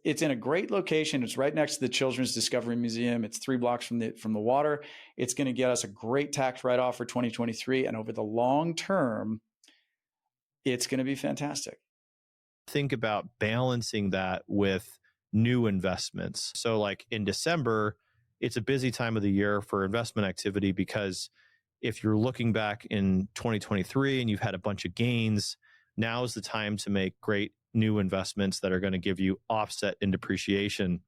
It's in a great location. It's right next to the Children's Discovery Museum. It's 3 blocks from the water. It's going to get us a great tax write-off for 2023. And over the long term, it's going to be fantastic. Think about balancing that with new investments. So like in December, it's a busy time of the year for investment activity because if you're looking back in 2023 and you've had a bunch of gains, now is the time to make great new investments that are going to give you offset in depreciation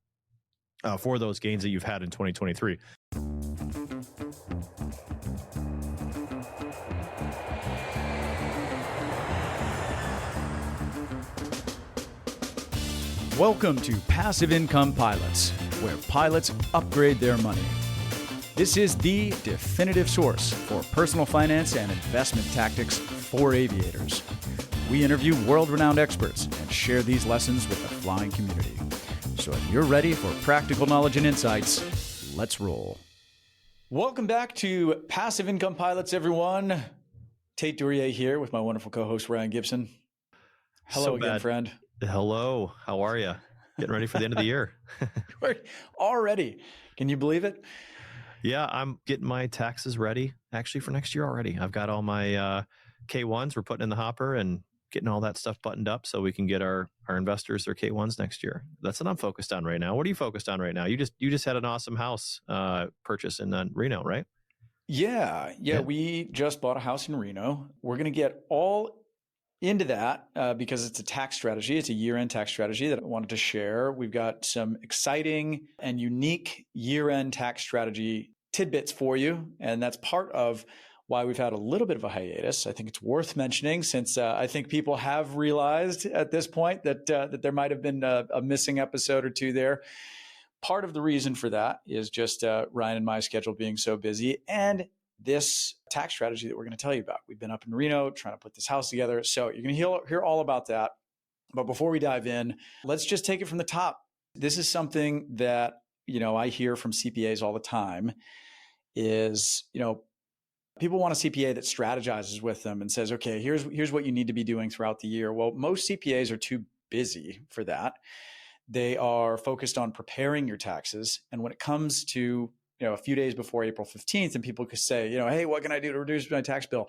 for those gains that you've had in 2023. Welcome to Passive Income Pilots, where pilots upgrade their money. This is the definitive source for personal finance and investment tactics for aviators. We interview world-renowned experts and share these lessons with the flying community. So if you're ready for practical knowledge and insights, let's roll. Welcome back to Passive Income Pilots, everyone. Tait here with my wonderful co-host, Ryan Gibson. Hello again, friend. Hello. How are you? Getting ready for the end of the year. Already. Can you believe it? Yeah, I'm getting my taxes ready actually for next year already. I've got all my K1s we're putting in the hopper and getting all that stuff buttoned up so we can get our investors their K1s next year. That's what I'm focused on right now. What are you focused on right now? You just had an awesome house purchase in Reno, right? Yeah. We just bought a house in Reno. We're going to get all into that because it's a tax strategy. It's a year-end tax strategy that I wanted to share. We've got some exciting and unique year-end tax strategy tidbits for you. And that's part of why we've had a little bit of a hiatus. I think it's worth mentioning since I think people have realized at this point that there might have been a missing episode or two there. Part of the reason for that is just Ryan and my schedule being so busy and this tax strategy that we're going to tell you about. We've been up in Reno trying to put this house together. So you're going to hear all about that. But before we dive in, let's just take it from the top. This is something that, I hear from CPAs all the time is, people want a CPA that strategizes with them and says, okay, here's what you need to be doing throughout the year. Well, most CPAs are too busy for that. They are focused on preparing your taxes. And when it comes to, a few days before April 15th, and people could say, hey, what can I do to reduce my tax bill?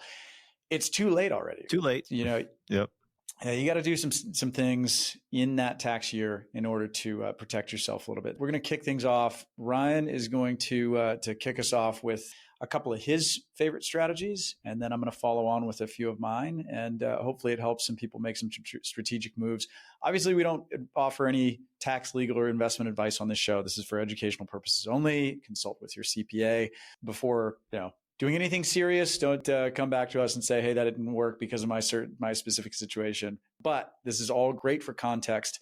It's too late already. Too late. Yep. You got to do some things in that tax year in order to protect yourself a little bit. We're going to kick things off. Ryan is going to kick us off with a couple of his favorite strategies, and then I'm going to follow on with a few of mine, and hopefully it helps some people make some strategic moves. Obviously, we don't offer any tax, legal, or investment advice on this show. This is for educational purposes only. Consult with your CPA before doing anything serious. Don't come back to us and say, hey, that didn't work because of my specific situation. But this is all great for context,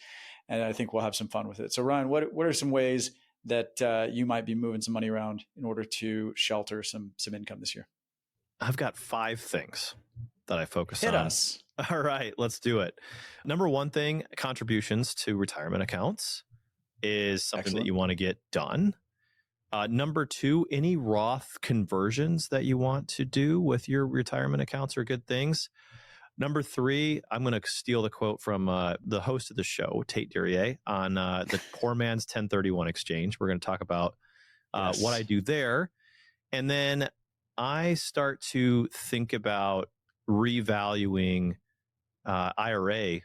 and I think we'll have some fun with it. So Ryan, what are some ways that you might be moving some money around in order to shelter some income this year? I've got 5 things that I focus on. Hit us. All right, let's do it. Number one thing, contributions to retirement accounts is something Excellent. that you want to get done. Number 2, any Roth conversions that you want to do with your retirement accounts are good things. Number 3, I'm going to steal the quote from the host of the show, Tait on the Poor Man's 1031 Exchange. We're going to talk about what I do there. And then I start to think about revaluing IRA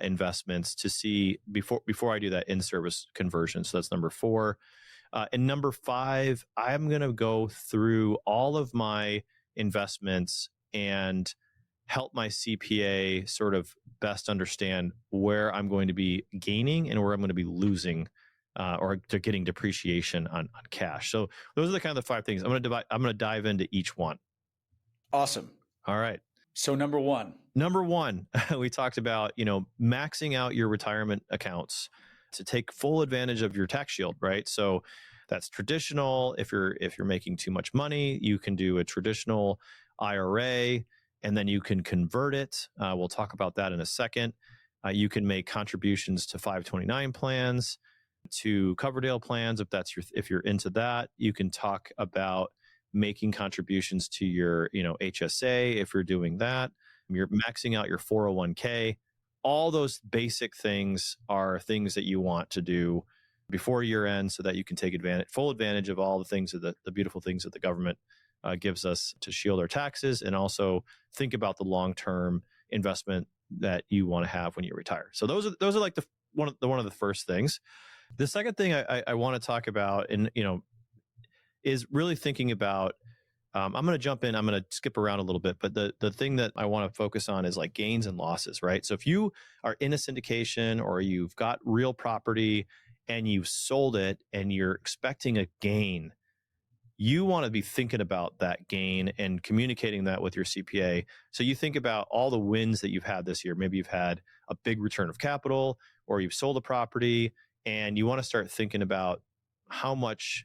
investments to see before I do that in-service conversion. So that's number 4. And number 5, I'm going to go through all of my investments and help my CPA sort of best understand where I'm going to be gaining and where I'm going to be losing or they're getting depreciation on cash. So those are the kind of the 5 things. I'm going to dive into each one. Awesome. All right. So number one, we talked about, maxing out your retirement accounts to take full advantage of your tax shield, right? So that's traditional. If you're making too much money, you can do a traditional IRA and then you can convert it. We'll talk about that in a second. You can make contributions to 529 plans, to Coverdale plans if you're into that. You can talk about making contributions to your HSA if you're doing that. You're maxing out your 401k. all those basic things are things that you want to do before year end so that you can take full advantage of all the things of the beautiful things that the government gives us to shield our taxes, and also think about the long-term investment that you want to have when you retire. So those are like one of the first things. The second thing I want to talk about, and is really thinking about. I'm going to jump in. I'm going to skip around a little bit, but the thing that I want to focus on is like gains and losses, right? So if you are in a syndication or you've got real property and you've sold it and you're expecting a gain, you want to be thinking about that gain and communicating that with your CPA. So you think about all the wins that you've had this year. Maybe you've had a big return of capital, or you've sold a property, and you want to start thinking about how much,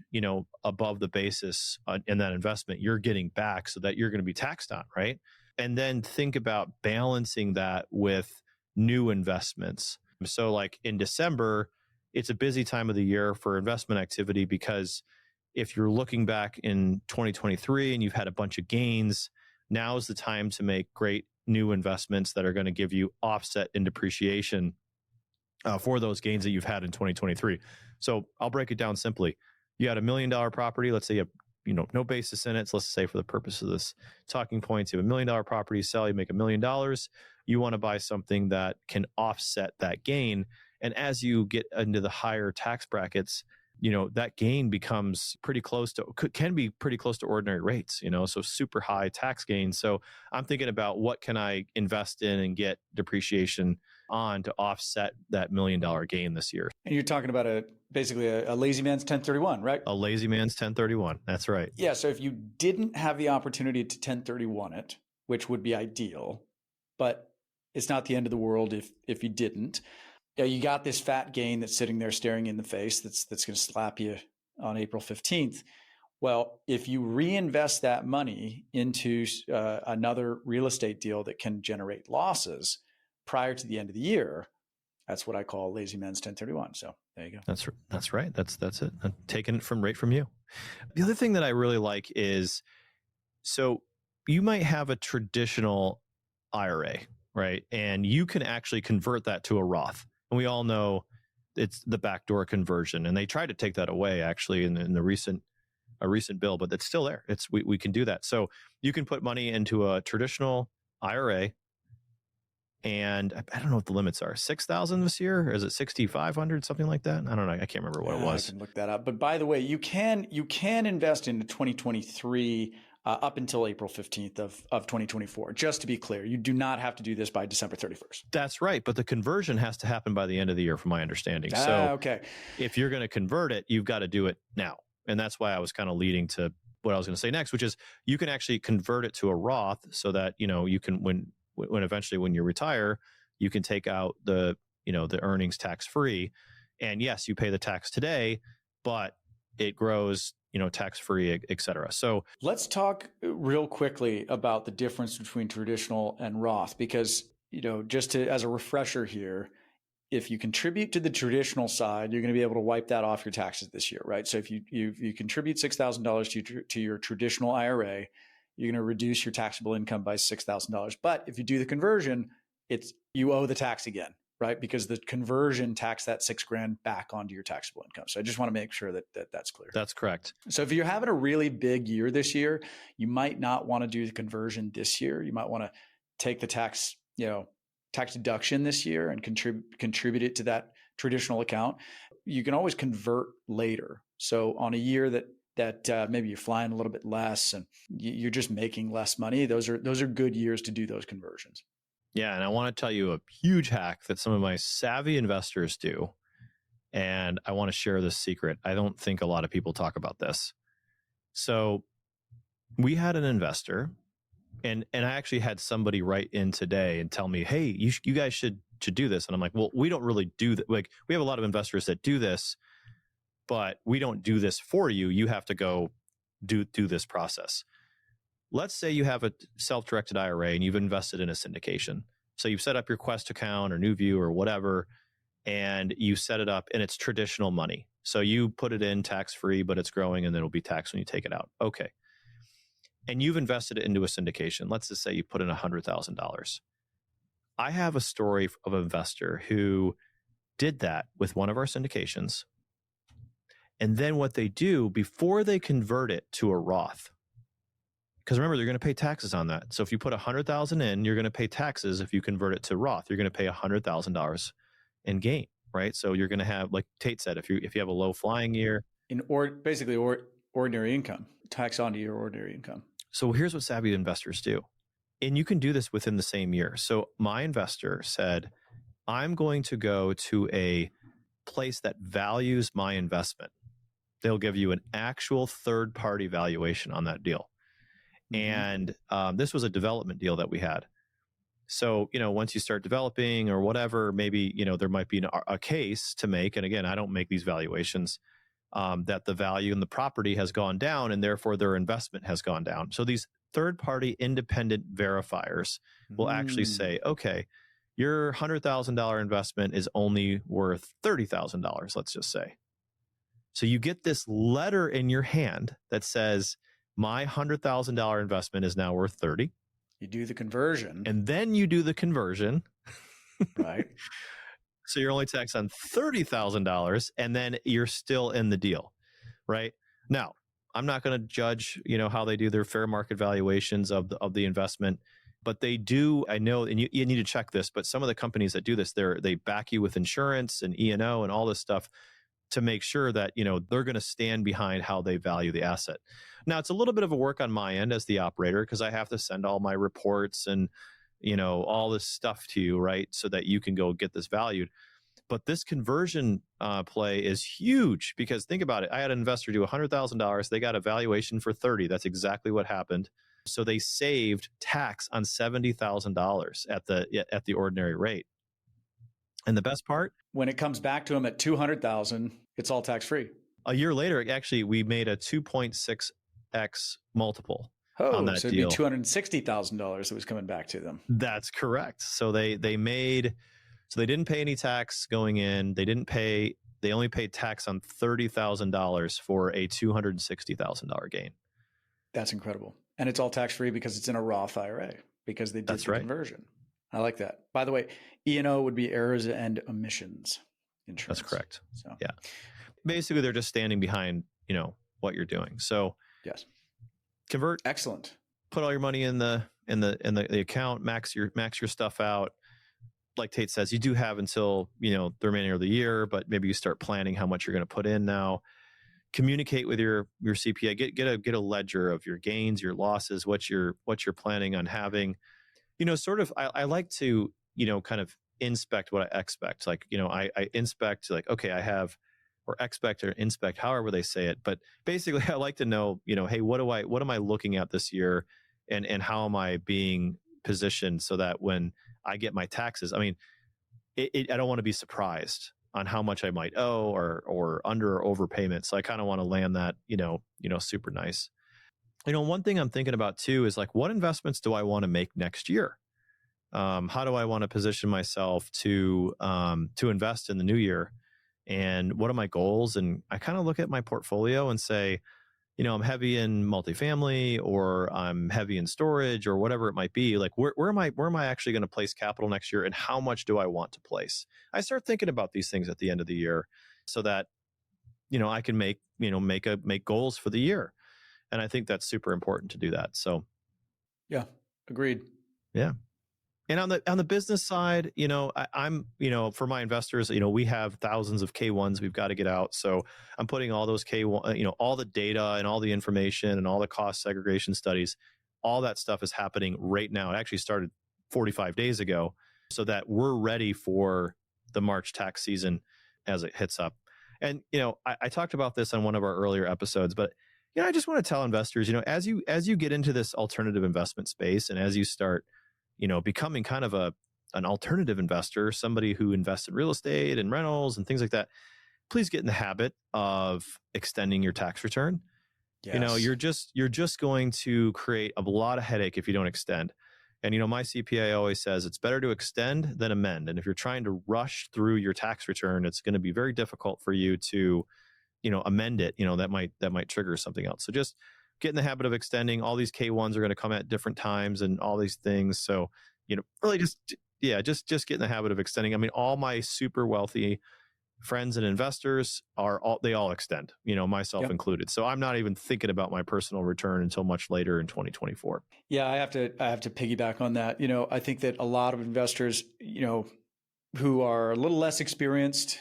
above the basis in that investment you're getting back so that you're going to be taxed on, right? And then think about balancing that with new investments. So like in December, it's a busy time of the year for investment activity, because if you're looking back in 2023 and you've had a bunch of gains, now is the time to make great new investments that are going to give you offset in depreciation for those gains that you've had in 2023. So I'll break it down simply. You had $1 million property. Let's say you have no basis in it. So let's say for the purpose of this talking points, you have $1 million property, sell, you make $1 million. You want to buy something that can offset that gain. And as you get into the higher tax brackets, that gain becomes can be pretty close to ordinary rates, so super high tax gains. So I'm thinking about what can I invest in and get depreciation on to offset that $1 million gain this year. And you're talking about basically a lazy man's 1031, right? A lazy man's 1031. That's right. Yeah. So if you didn't have the opportunity to 1031 it, which would be ideal, but it's not the end of the world if you didn't. Yeah, you got this fat gain that's sitting there staring you in the face that's going to slap you on April 15th. Well, if you reinvest that money into another real estate deal that can generate losses prior to the end of the year, that's what I call lazy man's 1031. So there you go. That's right. That's it. I'm taking it right from you. The other thing that I really like is, so you might have a traditional IRA, right? And you can actually convert that to a Roth. And we all know it's the backdoor conversion, and they tried to take that away actually in a recent bill, but it's still there. We can do that. So you can put money into a traditional IRA, and I don't know what the limits are. 6,000 this year, or is it 6,500, something like that? I don't know. I can't remember what it was. I can look that up. But by the way, you can invest into 2023 up until April 15th of 2024. Just to be clear, you do not have to do this by December 31st. That's right. But the conversion has to happen by the end of the year, from my understanding. So okay. If you're going to convert it, you've got to do it now. And that's why I was kind of leading to what I was going to say next, which is you can actually convert it to a Roth so that, you can, when eventually when you retire, you can take out the earnings tax free. And yes, you pay the tax today, but it grows, tax free, et cetera. So let's talk real quickly about the difference between traditional and Roth, because, just as a refresher here, if you contribute to the traditional side, you're going to be able to wipe that off your taxes this year, right? So if you contribute $6,000 to your traditional IRA, you're going to reduce your taxable income by $6,000. But if you do the conversion, you owe the tax again, right? Because the conversion taxed that $6,000 back onto your taxable income. So I just want to make sure that's clear. That's correct. So if you're having a really big year this year, you might not want to do the conversion this year. You might want to take the tax deduction this year and contribute it to that traditional account. You can always convert later. So on a year that maybe you're flying a little bit less and you're just making less money, those are good years to do those conversions. Yeah, and I want to tell you a huge hack that some of my savvy investors do, and I want to share this secret. I don't think a lot of people talk about this. So we had an investor, and I actually had somebody write in today and tell me, "Hey, you guys should do this." And I'm like, "Well, we don't really do that. Like, we have a lot of investors that do this, but we don't do this for you. You have to go do this process." Let's say you have a self-directed IRA and you've invested in a syndication. So you've set up your Quest account or NewView or whatever, and you set it up, and it's traditional money. So you put it in tax-free, but it's growing, and then it'll be taxed when you take it out. Okay. And you've invested it into a syndication. Let's just say you put in $100,000. I have a story of an investor who did that with one of our syndications. And then what they do before they convert it to a Roth, because remember, they're going to pay taxes on that. So if you put $100,000 in, you're going to pay taxes. If you convert it to Roth, you're going to pay $100,000 in gain, right? So you're going to have, like Tait said, if you have a low flying year, basically ordinary income, tax onto your ordinary income. So here's what savvy investors do. And you can do this within the same year. So my investor said, I'm going to go to a place that values my investment. They'll give you an actual third-party valuation on that deal. And this was a development deal that we had. So, once you start developing or whatever, maybe, there might be a case to make. And again, I don't make these valuations, that the value in the property has gone down and therefore their investment has gone down. So these third-party independent verifiers will actually say, okay, your $100,000 investment is only worth $30,000, let's just say. So you get this letter in your hand that says, my $100,000 investment is now worth 30. You do the conversion. And then you do the conversion. Right. So you're only taxed on $30,000 and then you're still in the deal, right? Now, I'm not going to judge, how they do their fair market valuations of the investment, but they do, I know, and you need to check this, but some of the companies that do this, they back you with insurance and E&O and all this stuff to make sure that, they're going to stand behind how they value the asset. Now, it's a little bit of a work on my end as the operator because I have to send all my reports and, all this stuff to you, right? So that you can go get this valued. But this conversion play is huge because think about it. I had an investor do $100,000. They got a valuation for 30. That's exactly what happened. So they saved tax on $70,000 at the ordinary rate. And the best part, when it comes back to them at $200,000, it's all tax free. A year later, actually, we made a 2.6x multiple on that so deal. It'd be $260,000 that was coming back to them. That's correct. So they didn't pay any tax going in. They only paid tax on $30,000 for a $260,000 gain. That's incredible. And it's all tax free because it's in a Roth IRA because they did the conversion. I like that. By the way, E&O would be errors and omissions insurance. That's correct. So yeah, basically they're just standing behind, what you're doing. So yes, convert. Excellent. Put all your money in the account. Max your stuff out. Like Tait says, you do have until the remainder of the year, but maybe you start planning how much you're going to put in now. Communicate with your CPA. Get a ledger of your gains, your losses, what you're planning on having. I like to, kind of inspect what I expect. Like, I inspect like, okay, I have, or expect or inspect, however they say it. But basically I like to know, hey, what am I looking at this year and how am I being positioned so that when I get my taxes, I mean, I don't want to be surprised on how much I might owe or under or overpayment. So I kind of want to land that, super nice. One thing I'm thinking about too is like, what investments do I want to make next year? How do I want to position myself to invest in the new year? And what are my goals? And I kind of look at my portfolio and say, I'm heavy in multifamily or I'm heavy in storage or whatever it might be. Like, where am I actually going to place capital next year? And how much do I want to place? I start thinking about these things at the end of the year so that, I can make goals for the year. And I think that's super important to do that. So, yeah, agreed. Yeah. And on the business side, I'm for my investors, we have thousands of K1s we've got to get out. So I'm putting all those K1, all the data and all the information and all the cost segregation studies, all that stuff is happening right now. It actually started 45 days ago so that we're ready for the March tax season as it hits up. And, I talked about this on one of our earlier episodes, but I just want to tell investors, as you get into this alternative investment space and as you start, becoming kind of an alternative investor, somebody who invests in real estate and rentals and things like that, please get in the habit of extending your tax return. Yes. You're just going to create a lot of headache if you don't extend. And, my CPA always says it's better to extend than amend. And if you're trying to rush through your tax return, it's going to be very difficult for you to, amend it. That might trigger something else. So just get in the habit of extending. All these K1s are going to come at different times and all these things. So, really just just get in the habit of extending. I mean, all my super wealthy friends and investors they all extend, myself included. So I'm not even thinking about my personal return until much later in 2024. Yeah, I have to piggyback on that. I think that a lot of investors, who are a little less experienced,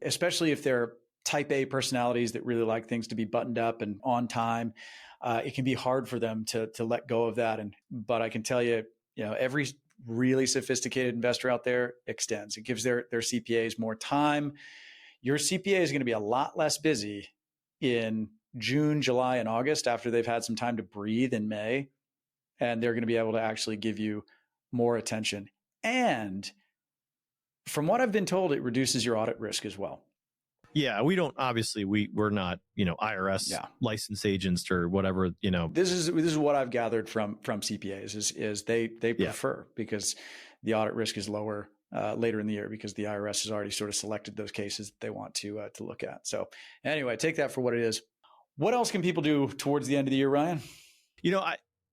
especially if they're type A personalities that really like things to be buttoned up and on time, it can be hard for them to let go of that. But I can tell you, every really sophisticated investor out there extends. It gives their CPAs more time. Your CPA is going to be a lot less busy in June, July, and August after they've had some time to breathe in May, and they're going to be able to actually give you more attention. And from what I've been told, it reduces your audit risk as well. Yeah, we don't, obviously we're not, IRS licensed agents or whatever, This is what I've gathered from CPAs is they prefer, because the audit risk is lower later in the year, because the IRS has already sort of selected those cases that they want to look at. So anyway, take that for what it is. What else can people do towards the end of the year, Ryan?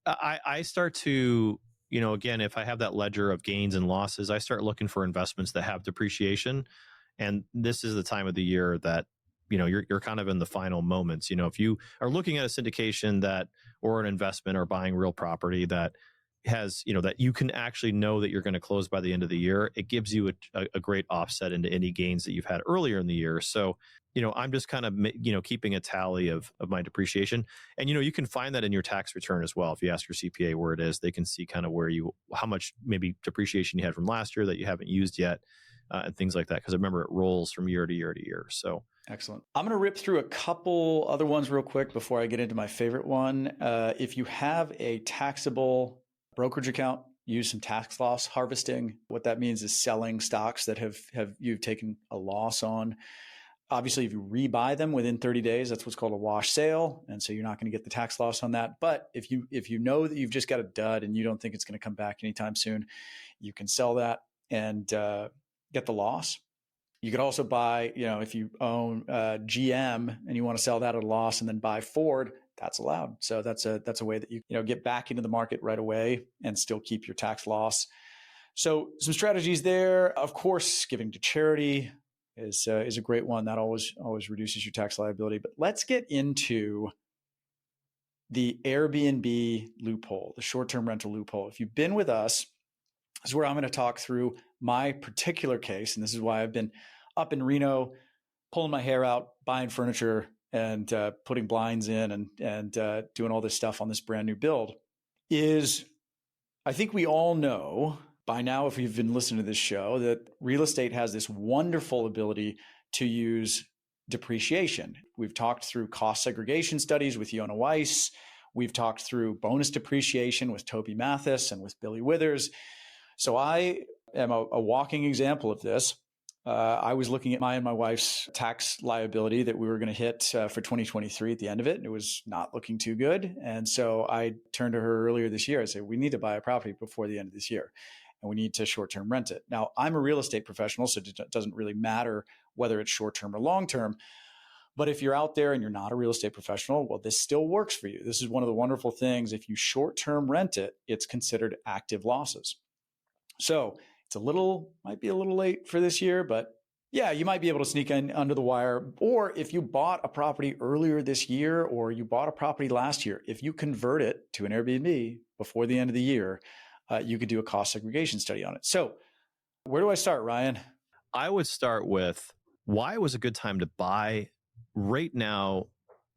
I start to, again, if I have that ledger of gains and losses, I start looking for investments that have depreciation. And this is the time of the year that, you're kind of in the final moments. If you are looking at a syndication or an investment or buying real property that has, that you can actually know that you're going to close by the end of the year, it gives you a great offset into any gains that you've had earlier in the year. So, I'm just kind of, keeping a tally of my depreciation. And, you can find that in your tax return as well. If you ask your CPA where it is, they can see kind of how much maybe depreciation you had from last year that you haven't used yet. And things like that. Because remember, it rolls from year to year to year. So excellent. I'm going to rip through a couple other ones real quick before I get into my favorite one. If you have a taxable brokerage account, use some tax loss harvesting. What that means is selling stocks that you've taken a loss on. Obviously, if you rebuy them within 30 days, that's what's called a wash sale. And so you're not going to get the tax loss on that. But if you know that you've just got a dud and you don't think it's going to come back anytime soon, you can sell that and get the loss. You could also buy, if you own GM and you want to sell that at a loss and then buy Ford, that's allowed. So that's a way that you get back into the market right away and still keep your tax loss. So some strategies there. Of course, giving to charity is a great one. That always reduces your tax liability. But let's get into the Airbnb loophole, the short-term rental loophole. If you've been with us, this is where I'm going to talk through my particular case. And this is why I've been up in Reno, pulling my hair out, buying furniture and putting blinds in and doing all this stuff on this brand new build. I think we all know by now, if you've been listening to this show, that real estate has this wonderful ability to use depreciation. We've talked through cost segregation studies with Yona Weiss. We've talked through bonus depreciation with Toby Mathis and with Billy Withers. So I am a walking example of this. I was looking at my and my wife's tax liability that we were going to hit for 2023 at the end of it, and it was not looking too good. And so I turned to her earlier this year. I said, we need to buy a property before the end of this year, and we need to short-term rent it. Now, I'm a real estate professional, so it doesn't really matter whether it's short-term or long-term. But if you're out there and you're not a real estate professional, well, this still works for you. This is one of the wonderful things. If you short-term rent it, it's considered active losses. So it's might be a little late for this year, but yeah, you might be able to sneak in under the wire. Or if you bought a property earlier this year, or you bought a property last year, if you convert it to an Airbnb before the end of the year, you could do a cost segregation study on it. So where do I start, Ryan? I would start with why it was a good time to buy right now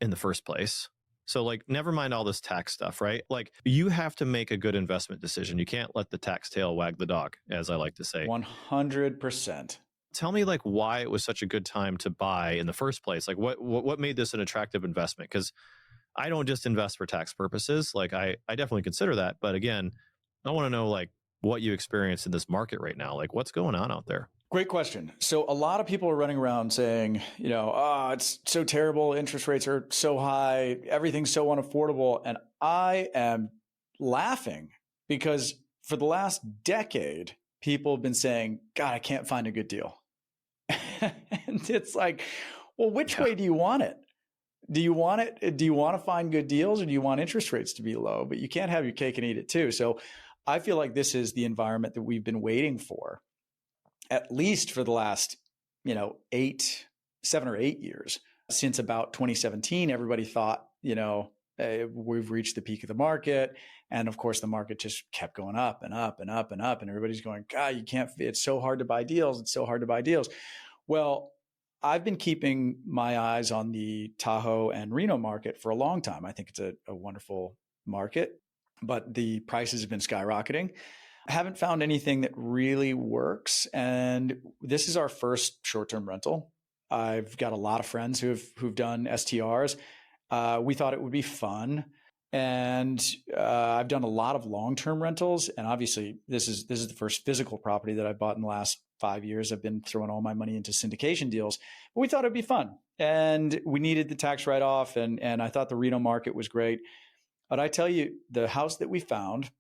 in the first place. So never mind all this tax stuff, right? You have to make a good investment decision. You can't let the tax tail wag the dog, as I like to say. 100%. Tell me why it was such a good time to buy in the first place. What made this an attractive investment? Because I don't just invest for tax purposes. I definitely consider that. But again, I want to know what you experience in this market right now. What's going on out there? Great question. So a lot of people are running around saying, it's so terrible. Interest rates are so high. Everything's so unaffordable. And I am laughing because for the last decade, people have been saying, God, I can't find a good deal. And it's well, which way do you want it? Do you want it? Do you want to find good deals, or do you want interest rates to be low? But you can't have your cake and eat it too. So I feel like this is the environment that we've been waiting for, at least for the last, 7 or 8 years. Since about 2017, everybody thought, we've reached the peak of the market. And of course, the market just kept going up and up and up and up. And everybody's going, God, it's so hard to buy deals. It's so hard to buy deals. Well, I've been keeping my eyes on the Tahoe and Reno market for a long time. I think it's a wonderful market, but the prices have been skyrocketing. I haven't found anything that really works. And this is our first short-term rental. I've got a lot of friends who've done STRs. We thought it would be fun. And I've done a lot of long-term rentals. And obviously, this is the first physical property that I bought in the last 5 years. I've been throwing all my money into syndication deals. But we thought it'd be fun. And we needed the tax write-off. And I thought the Reno market was great. But I tell you, the house that we found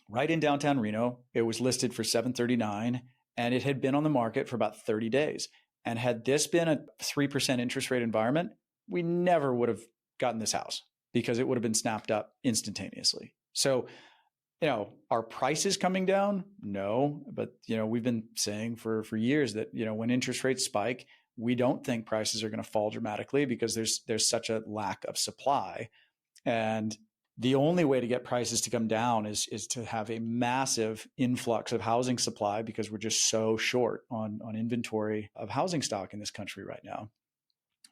right in downtown Reno, it was listed for $739, and it had been on the market for about 30 days. And had this been a 3% interest rate environment, we never would have gotten this house because it would have been snapped up instantaneously. So, are prices coming down? No, but we've been saying for years that when interest rates spike, we don't think prices are going to fall dramatically because there's such a lack of supply. And the only way to get prices to come down is to have a massive influx of housing supply because we're just so short on inventory of housing stock in this country right now.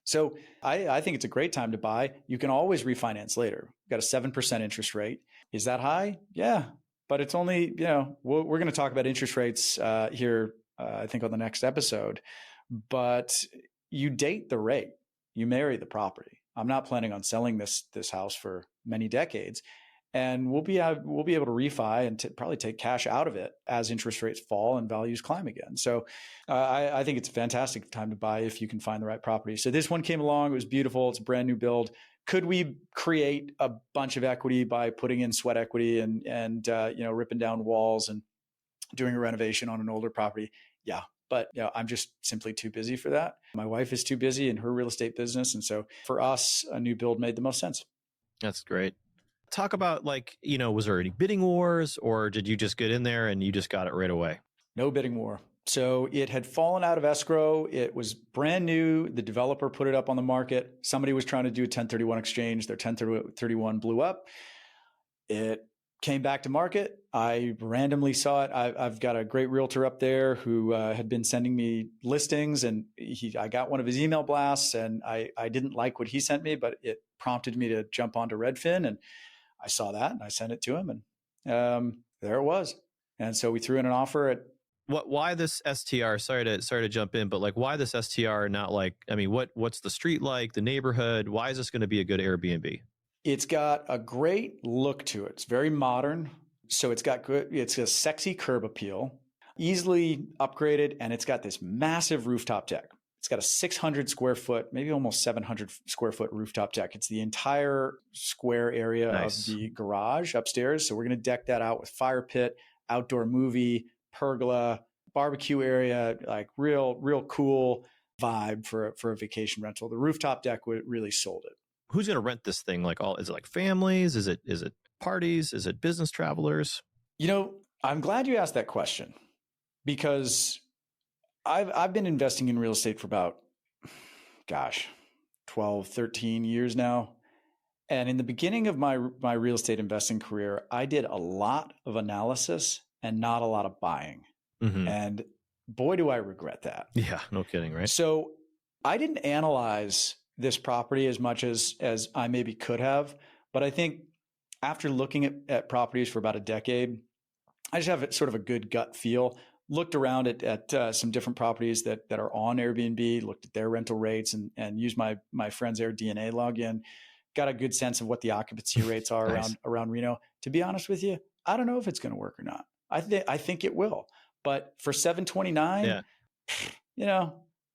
So I think it's a great time to buy. You can always refinance later. You've got a 7% interest rate. Is that high? Yeah, but it's only, we're going to talk about interest rates here, I think on the next episode, but you date the rate, you marry the property. I'm not planning on selling this house for many decades, and we'll be able to refi and probably take cash out of it as interest rates fall and values climb again. So I think it's a fantastic time to buy if you can find the right property. So this one came along. It was beautiful. It's a brand new build. Could we create a bunch of equity by putting in sweat equity and ripping down walls and doing a renovation on an older property? Yeah. But I'm just simply too busy for that. My wife is too busy in her real estate business. And so for us, a new build made the most sense. That's great. Talk about was there any bidding wars or did you just get in there and you just got it right away? No bidding war. So it had fallen out of escrow. It was brand new. The developer put it up on the market. Somebody was trying to do a 1031 exchange. Their 1031 blew up. It came back to market. I randomly saw it. I've got a great realtor up there who had been sending me listings, and I got one of his email blasts, and I didn't like what he sent me, but it prompted me to jump onto Redfin, and I saw that, and I sent it to him, and there it was. And so we threw in an offer at. Why this STR? Sorry to jump in, but why this STR? Not what's the street like, the neighborhood? Why is this going to be a good Airbnb? It's got a great look to it. It's very modern. So it's a sexy curb appeal, easily upgraded, and it's got this massive rooftop deck. It's got a 600 square foot, maybe almost 700 square foot rooftop deck. It's the entire square area of the garage upstairs. So we're going to deck that out with fire pit, outdoor movie, pergola, barbecue area, like real cool vibe for a vacation rental. The rooftop deck really sold it. Who's going to rent this thing? Is it families? Is it parties? Is it business travelers? I'm glad you asked that question because I've been investing in real estate for about, 12, 13 years now. And in the beginning of my real estate investing career, I did a lot of analysis and not a lot of buying. Mm-hmm. And boy, do I regret that. Yeah, no kidding, right? So I didn't analyze this property as much as I maybe could have. But I think after looking at properties for about a decade, I just have sort of a good gut feel. Looked around at some different properties that are on Airbnb, looked at their rental rates and used my friend's AirDNA login. Got a good sense of what the occupancy rates are nice. around Reno. To be honest with you, I don't know if it's going to work or not. I think it will. But for $729,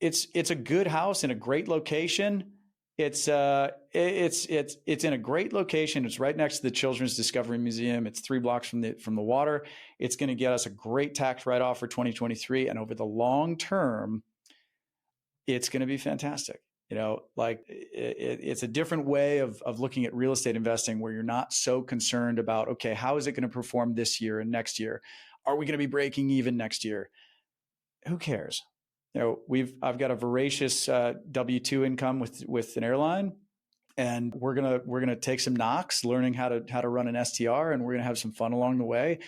it's a good house in a great location. It's in a great location. It's right next to the Children's Discovery Museum. It's 3 blocks from the water. It's going to get us a great tax write-off for 2023. And over the long term, it's going to be fantastic. Like it's a different way of looking at real estate investing where you're not so concerned about, okay, how is it going to perform this year and next year? Are we going to be breaking even next year? Who cares? I've got a voracious W-2 income with an airline, and we're gonna take some knocks learning how to run an STR, and we're gonna have some fun along the way.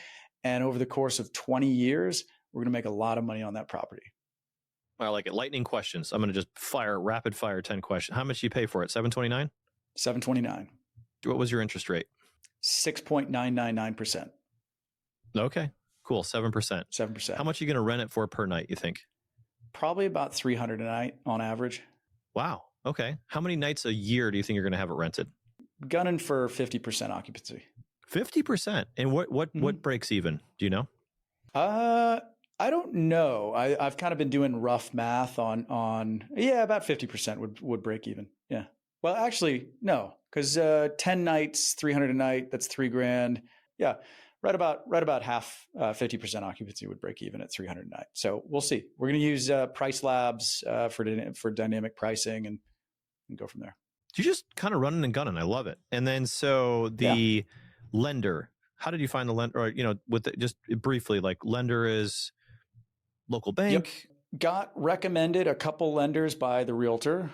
And over the course of 20 years, we're gonna make a lot of money on that property. I like it. Lightning questions. I'm going to just rapid fire 10 questions. How much do you pay for it? $729? $729. What was your interest rate? 6.999%. Okay, cool. 7%. 7%. How much are you going to rent it for per night, you think? Probably about $300 a night on average. Wow. Okay. How many nights a year do you think you're going to have it rented? Gunning for 50% occupancy. 50%. And what breaks even? Do you know? I don't know. I've kind of been doing rough math on about 50% would break even. Yeah. Well, actually, no, because 10 nights, 300 a night, that's $3,000. Yeah. Right about half, 50% occupancy would break even at 300 a night. So we'll see. We're going to use Price Labs for dynamic pricing and go from there. You're just kind of running and gunning. I love it. And then so the lender, how did you find the lender? Or, just briefly, like lender is local bank. Yep. Got recommended a couple lenders by the realtor.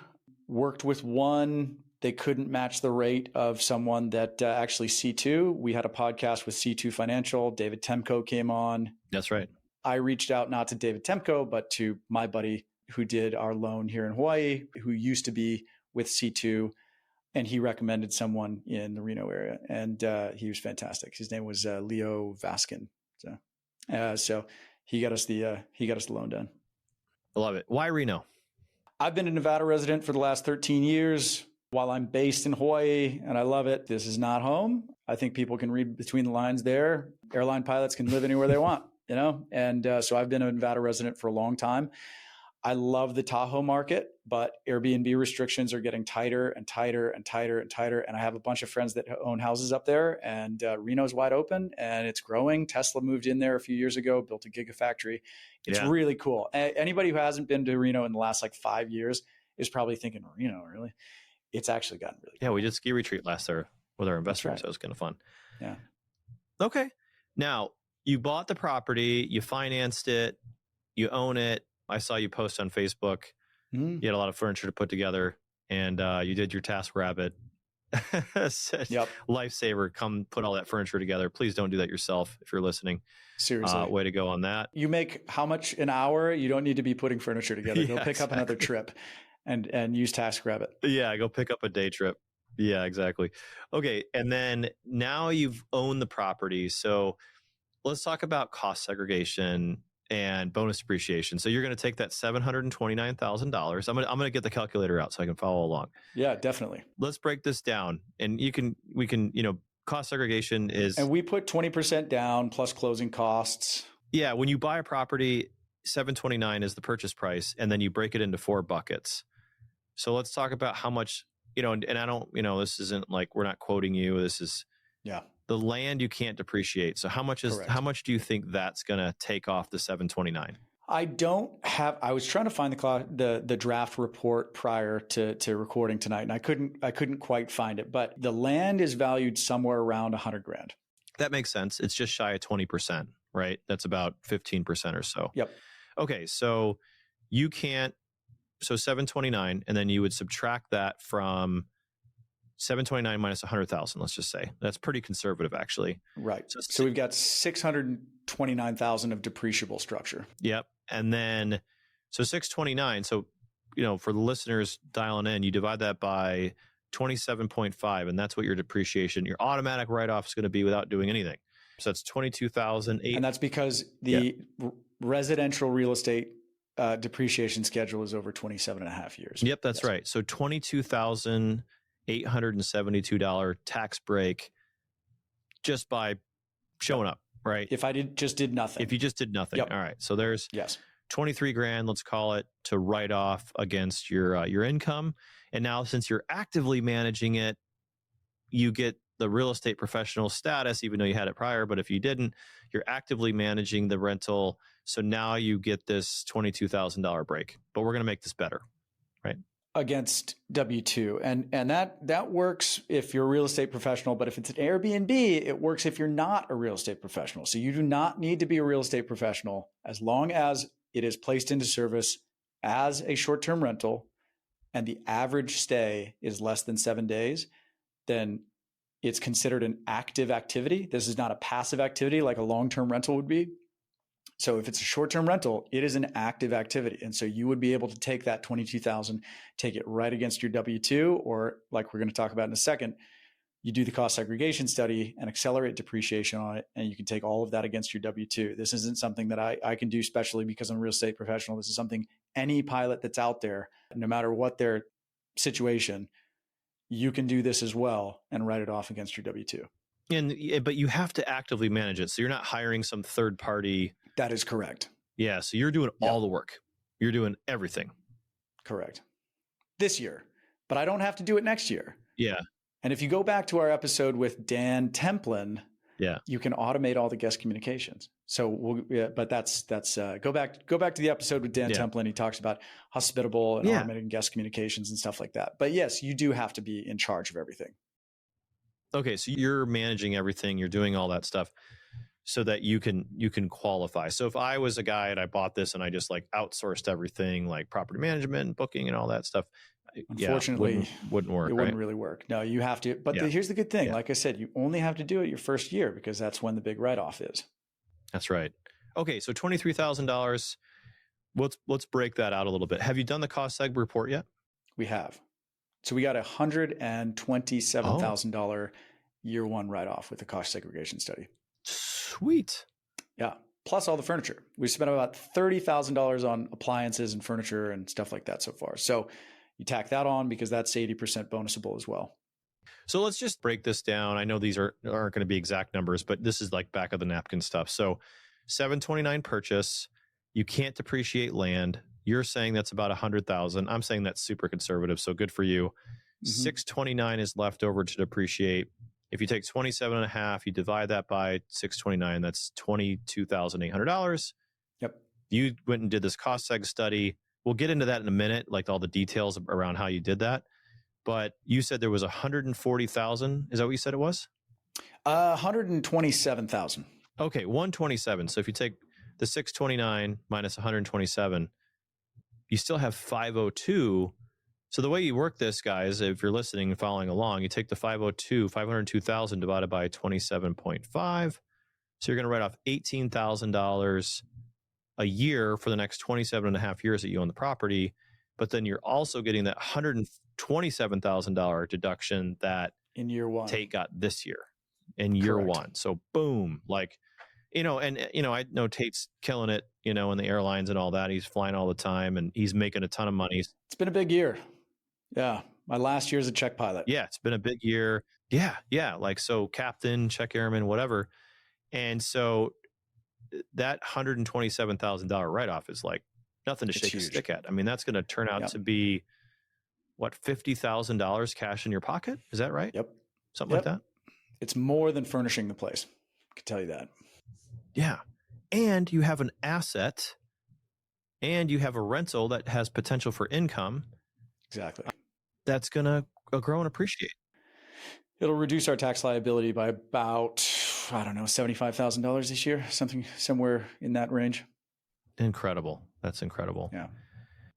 Worked with one. They couldn't match the rate of someone that actually C2. We had a podcast with C2 Financial. David Temko came on. That's right. I reached out not to David Temko, but to my buddy who did our loan here in Hawaii, who used to be with C2. And he recommended someone in the Reno area. And he was fantastic. His name was Leo Vaskin. So he got us the loan done. I love it. Why Reno? I've been a Nevada resident for the last 13 years while I'm based in Hawaii, and I love it. This is not home. I think people can read between the lines there. Airline pilots can live anywhere they want, And so I've been a Nevada resident for a long time. I love the Tahoe market, but Airbnb restrictions are getting tighter and tighter and tighter and tighter. And I have a bunch of friends that own houses up there, and Reno's wide open and it's growing. Tesla moved in there a few years ago, built a gigafactory. It's really cool. Anybody who hasn't been to Reno in the last 5 years is probably thinking, Reno, really? It's actually gotten really cool. Yeah, we did ski retreat last year with our investors. Right. So it was kind of fun. Yeah. Okay. Now, you bought the property, you financed it, you own it. I saw you post on Facebook. You had a lot of furniture to put together, and you did your TaskRabbit. Said, yep. Lifesaver, come put all that furniture together. Please don't do that yourself if you're listening. Seriously. Way to go on that. You make how much an hour? You don't need to be putting furniture together. Go pick up another trip and use TaskRabbit. Yeah, go pick up a day trip. Yeah, exactly. Okay, and then now you've owned the property. So let's talk about cost segregation and bonus depreciation. So you're going to take that $729,000. I'm going to get the calculator out so I can follow along. Yeah, definitely. Let's break this down. And we can, cost segregation is... And we put 20% down plus closing costs. Yeah. When you buy a property, $729 is the purchase price, and then you break it into 4 buckets. So let's talk about how much, and I don't, this isn't like, we're not quoting you. This is... Yeah. The land you can't depreciate. So how much do you think that's going to take off the 729? I was trying to find the draft report prior to recording tonight, and I couldn't quite find it, but the land is valued somewhere around $100,000. That makes sense. It's just shy of 20%, right? That's about 15% or so. Yep. Okay. So you can't, so 729, and then you would subtract that from 729 minus 100,000, let's just say. That's pretty conservative, actually. Right. So we've got 629,000 of depreciable structure. Yep. And then, so 629. So, for the listeners dialing in, you divide that by 27.5, and that's what your depreciation, your automatic write-off is going to be without doing anything. So that's 22,008. And that's because the residential real estate depreciation schedule is over 27 and a half years. Yep, that's right. So $22,872 tax break just by showing up, right? If I just did nothing. If you just did nothing. Yep. All right. So there's $23,000, let's call it, to write off against your income. And now, since you're actively managing it, you get the real estate professional status, even though you had it prior. But if you didn't, you're actively managing the rental. So now you get this $22,000 break. But we're going to make this better, right? against W-2. And that works if you're a real estate professional, but if it's an Airbnb, it works if you're not a real estate professional. So you do not need to be a real estate professional as long as it is placed into service as a short-term rental and the average stay is less than 7 days, then it's considered an active activity. This is not a passive activity like a long-term rental would be. So if it's a short-term rental, it is an active activity. And so you would be able to take that $22,000, take it right against your W-2, or like we're going to talk about in a second, you do the cost segregation study and accelerate depreciation on it. And you can take all of that against your W-2. This isn't something that I can do specially because I'm a real estate professional. This is something any pilot that's out there, no matter what their situation, you can do this as well and write it off against your W-2. But you have to actively manage it. So you're not hiring some third party. That is correct. Yeah. So you're doing all the work. You're doing everything. Correct. This year, but I don't have to do it next year. Yeah. And if you go back to our episode with Dan Templin, you can automate all the guest communications. So but that's go back to the episode with Dan Templin. He talks about hospitable and automating guest communications and stuff like that. But yes, you do have to be in charge of everything. Okay. So you're managing everything. You're doing all that stuff so that you can qualify. So if I was a guy and I bought this and I just like outsourced everything like property management and booking and all that stuff, unfortunately, wouldn't work. It wouldn't really work. No, you have to. But here's the good thing. Yeah. Like I said, you only have to do it your first year because that's when the big write-off is. That's right. Okay, so $23,000. Let's break that out a little bit. Have you done the cost seg report yet? We have. So we got $127,000 year one write-off with the cost segregation study. Sweet. Yeah. Plus all the furniture. We spent about $30,000 on appliances and furniture and stuff like that so far. So you tack that on because that's 80% bonusable as well. So let's just break this down. I know these aren't going to be exact numbers, but this is like back of the napkin stuff. So 729 purchase, you can't depreciate land. You're saying that's about 100,000. I'm saying that's super conservative. So good for you. 629 is left over to depreciate. If you take 27 and a half, you divide that by 629, that's $22,800. Yep. You went and did this cost seg study. We'll get into that in a minute, like all the details around how you did that. But you said there was 140,000. Is that what you said it was? 127,000. Okay, 127. So if you take the 629 minus 127, you still have 502. So the way you work this, guys, if you're listening and following along, you take the 502,000 divided by 27.5. So you're going to write off $18,000 a year for the next 27 and a half years that you own the property. But then you're also getting that $127,000 deduction that in year one Tait got this year in year one. So boom, like, I know Tait's killing it, in the airlines and all that. He's flying all the time and he's making a ton of money. It's been a big year. Yeah. My last year as a check pilot. Yeah. It's been a big year. Yeah. Yeah. Like, so captain, check airman, whatever. And so that $127,000 write-off is like nothing to shake a stick at. I mean, that's going to turn out to be what, $50,000 cash in your pocket? Is that right? Yep. Something like that. It's more than furnishing the place. I can tell you that. Yeah. And you have an asset and you have a rental that has potential for income. Exactly. That's going to grow and appreciate. It'll reduce our tax liability by about, $75,000 this year, somewhere in that range. Incredible. That's incredible. Yeah.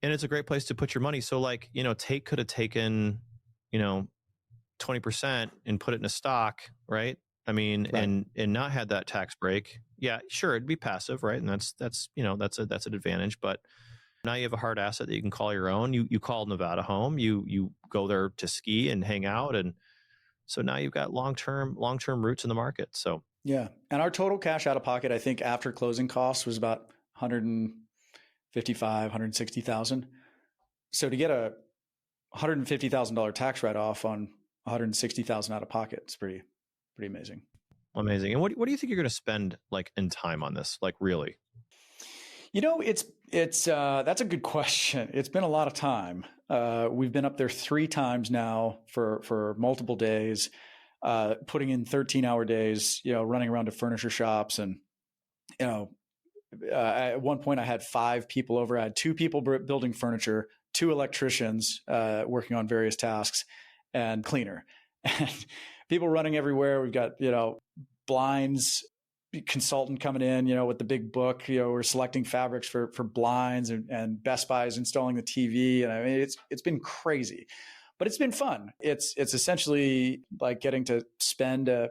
And it's a great place to put your money. So like, Tait could have taken, 20% and put it in a stock, right? I mean, right. and not had that tax break. Yeah, sure. It'd be passive, right? And that's an advantage, but now you have a hard asset that you can call your own. You call Nevada home, you go there to ski and hang out. And so now you've got long-term roots in the market. So yeah. And our total cash out of pocket, I think after closing costs was about $160,000. So to get a $150,000 tax write-off on $160,000 out of pocket, it's pretty amazing. Amazing. And what do you think you're going to spend like in time on this? Like really? It's that's a good question. It's been a lot of time. We've been up there 3 times now for multiple days, putting in 13-hour days, running around to furniture shops. And, at one point I had 5 people over. I had 2 people building furniture, 2 electricians working on various tasks and cleaner. And people running everywhere. We've got, blinds consultant coming in, with the big book, we're selecting fabrics for blinds, and Best Buy is installing the TV. And I mean, it's been crazy, but it's been fun. It's essentially like getting to spend a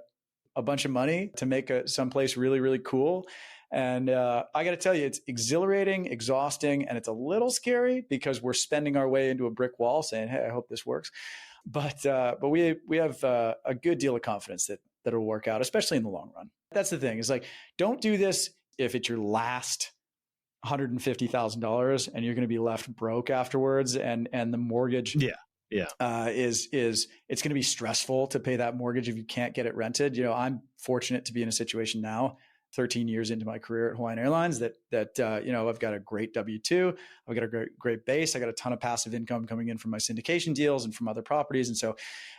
bunch of money to make someplace really, really cool. And I got to tell you, it's exhilarating, exhausting, and it's a little scary because we're spending our way into a brick wall saying, hey, I hope this works. But we have a good deal of confidence that it'll work out, especially in the long run. That's the thing. Is like, don't do this if it's your last $150,000 and you're going to be left broke afterwards, and the mortgage is it's going to be stressful to pay that mortgage if you can't get it rented. I'm fortunate to be in a situation now, 13 years into my career at Hawaiian Airlines, that I've got a great W-2, I've got a great base, I got a ton of passive income coming in from my syndication deals and from other properties. And so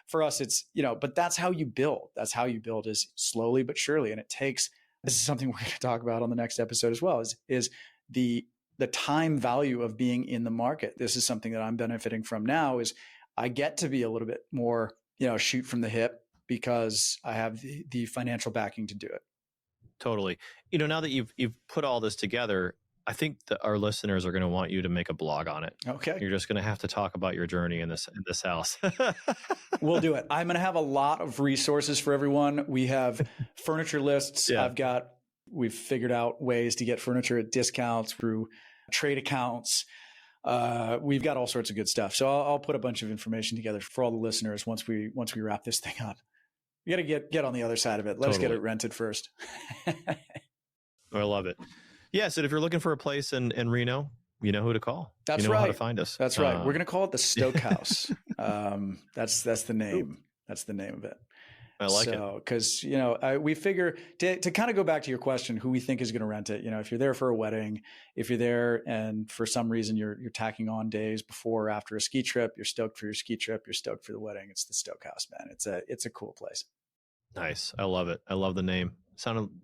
for us, it's, but that's how you build. That's how you build, is slowly but surely. And it takes, this is something we're going to talk about on the next episode as well, is the time value of being in the market. This is something that I'm benefiting from now, is I get to be a little bit more, shoot from the hip because I have the financial backing to do it. Totally. Now that you've put all this together, I think that our listeners are going to want you to make a blog on it. Okay. You're just going to have to talk about your journey in this house. We'll do it. I'm going to have a lot of resources for everyone. We have furniture lists. Yeah. We've figured out ways to get furniture at discounts through trade accounts. We've got all sorts of good stuff. So I'll put a bunch of information together for all the listeners once we wrap this thing up. You got to get on the other side of it. Let's get it rented first. I love it. Yeah. So if you're looking for a place in Reno, you know who to call. That's you know right. how to find us. That's right. We're going to call it the Stoke House. That's the name. Ooh. That's the name of it. I like it. Because, we figure to kind of go back to your question, who we think is going to rent it. If you're there for a wedding, if you're there and for some reason you're tacking on days before or after a ski trip, you're stoked for your ski trip, you're stoked for the wedding. It's the Stoke House, man. It's a cool place. Nice. I love it. I love the name.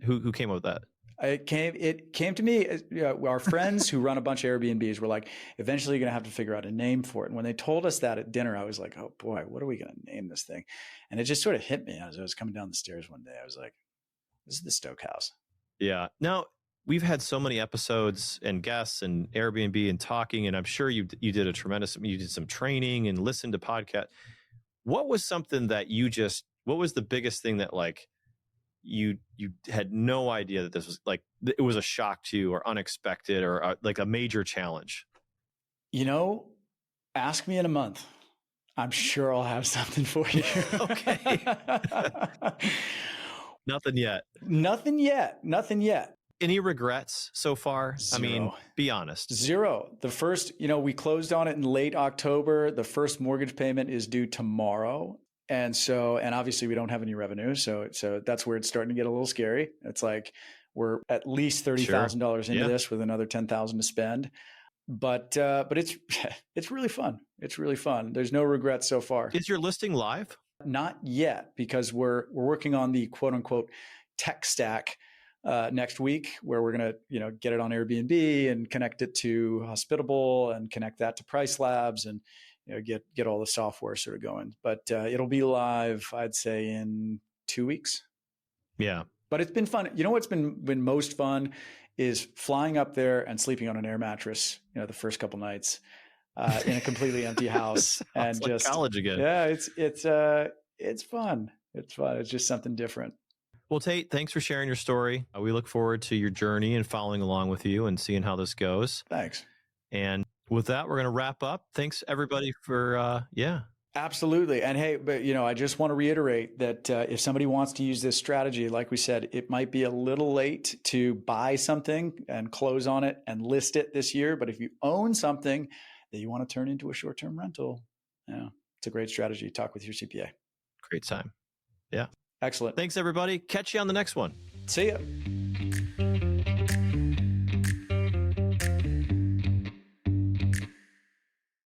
Who came up with that? It came to me. Our friends who run a bunch of Airbnbs were like, eventually you're going to have to figure out a name for it. And when they told us that at dinner, I was like, oh boy, what are we going to name this thing? And it just sort of hit me as I was coming down the stairs one day. I was like, this is the Stoke House. Yeah. Now, we've had so many episodes and guests and Airbnb and talking, and I'm sure you did you did some training and listened to podcasts. What was something that what was the biggest thing that like you had no idea that this was like, it was a shock to you or unexpected or like a major challenge? Ask me in a month. I'm sure I'll have something for you. Okay. Nothing yet. Nothing yet. Any regrets so far? Zero. I mean, be honest. Zero. The first, we closed on it in late October. The first mortgage payment is due tomorrow. And obviously we don't have any revenue. So that's where it's starting to get a little scary. It's like we're at least $30,000 into this with another $10,000 to spend. But it's really fun. It's really fun. There's no regrets so far. Is your listing live? Not yet, because we're working on the quote unquote tech stack next week, where we're going to, get it on Airbnb and connect it to Hospitable and connect that to Price Labs and, get all the software sort of going. But it'll be live, I'd say, in 2 weeks. Yeah. But it's been fun. What's been most fun is flying up there and sleeping on an air mattress, the first couple nights in a completely empty house. And like just college again. Yeah, it's fun. It's fun. It's just something different. Well, Tait, thanks for sharing your story. We look forward to your journey and following along with you and seeing how this goes. Thanks. And with that, we're going to wrap up. Thanks everybody for, Absolutely. And hey, but I just want to reiterate that if somebody wants to use this strategy, like we said, it might be a little late to buy something and close on it and list it this year. But if you own something that you want to turn into a short-term rental, it's a great strategy. Talk with your CPA. Great time. Yeah. Excellent. Thanks everybody. Catch you on the next one. See ya.